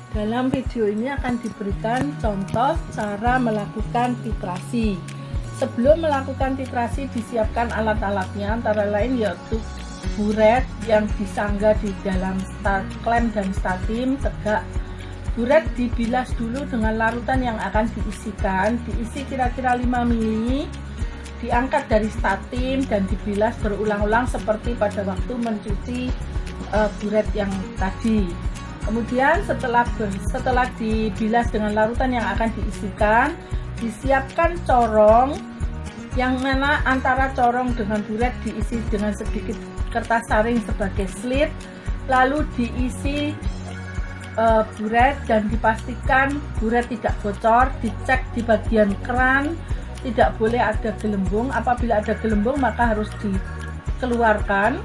Dalam video ini akan diberikan contoh cara melakukan titrasi. Sebelum melakukan titrasi disiapkan alat-alatnya, antara lain yaitu buret yang disanggah di dalam klem dan statim tegak. Buret dibilas dulu dengan larutan yang akan diisikan, diisi kira-kira 5 ml, diangkat dari statim dan dibilas berulang-ulang seperti pada waktu mencuci buret yang tadi. Kemudian setelah dibilas dengan larutan yang akan diisikan, disiapkan corong yang mana antara corong dengan buret diisi dengan sedikit kertas saring sebagai slit, lalu diisi buret dan dipastikan buret tidak bocor, dicek di bagian keran, tidak boleh ada gelembung. Apabila ada gelembung maka harus dikeluarkan.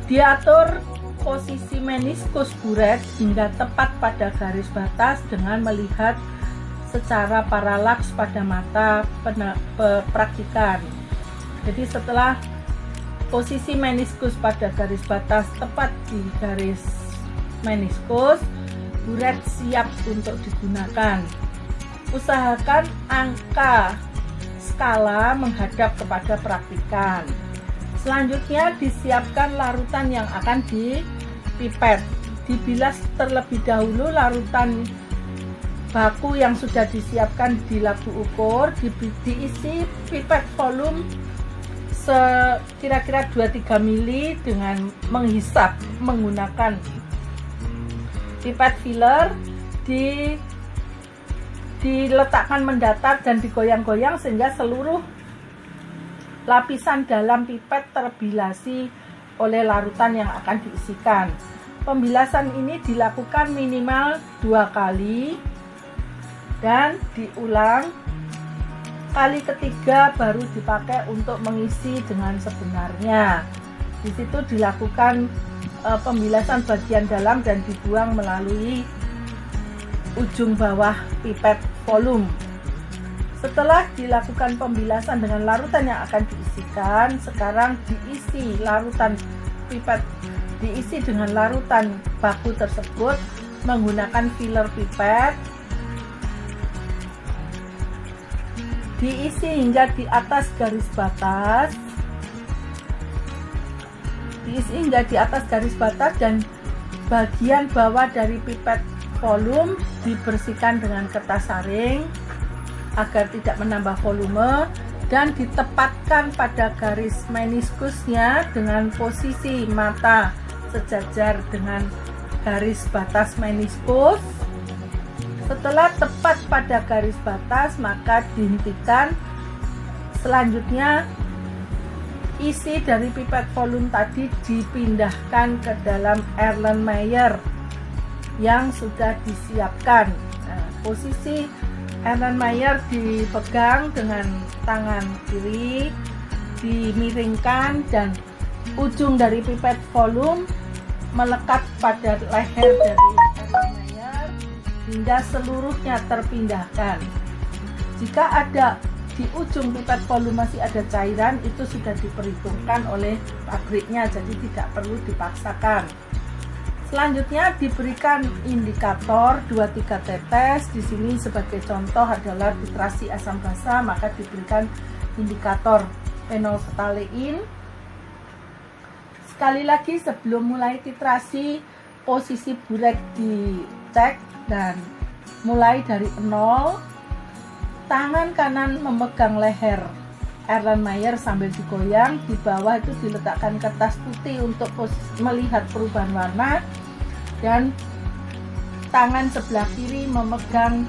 Diatur posisi meniskus buret hingga tepat pada garis batas dengan melihat secara paralaks pada mata praktikan. Jadi setelah posisi meniskus pada garis batas tepat di garis meniskus, buret siap untuk digunakan. Usahakan angka skala menghadap kepada praktikan. Selanjutnya disiapkan larutan yang akan dipipet. Dibilas terlebih dahulu larutan baku yang sudah disiapkan di labu ukur, diisi pipet volume kira-kira 2-3 ml dengan menghisap menggunakan pipet filler, diletakkan mendatar dan digoyang-goyang sehingga seluruh lapisan dalam pipet terbilasi oleh larutan yang akan diisikan. Pembilasan ini dilakukan minimal 2 kali dan diulang. Kali ketiga baru dipakai untuk mengisi dengan sebenarnya. Di situ dilakukan pembilasan bagian dalam dan dibuang melalui ujung bawah pipet volume. Setelah dilakukan pembilasan dengan larutan yang akan diisikan, sekarang diisi dengan larutan baku tersebut menggunakan filler pipet. Diisi hingga di atas garis batas. Dan bagian bawah dari pipet volume dibersihkan dengan kertas saring agar tidak menambah volume dan ditempatkan pada garis meniskusnya dengan posisi mata sejajar dengan garis batas meniskus. Setelah tepat pada garis batas maka dihentikan. Selanjutnya isi dari pipet volume tadi dipindahkan ke dalam Erlenmeyer yang sudah disiapkan. Posisi Erlenmeyer dipegang dengan tangan kiri, dimiringkan dan ujung dari pipet volume melekat pada leher dari Erlenmeyer hingga seluruhnya terpindahkan. Jika ada di ujung pipet volume masih ada cairan, itu sudah diperhitungkan oleh pabriknya, jadi tidak perlu dipaksakan. Selanjutnya diberikan indikator 2-3 tetes. Di sini sebagai contoh adalah titrasi asam basa, maka diberikan indikator phenolphthalein. Sekali lagi sebelum mulai titrasi, posisi buret dicek dan mulai dari 0. Tangan kanan memegang leher Erlenmeyer sambil digoyang. Di bawah itu diletakkan kertas putih untuk melihat perubahan warna, dan tangan sebelah kiri memegang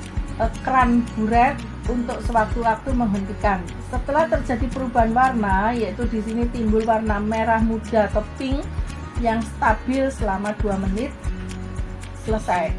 keran buret untuk sewaktu-waktu menghentikan. Setelah terjadi perubahan warna, yaitu di sini timbul warna merah muda atau pink yang stabil selama 2 menit, selesai.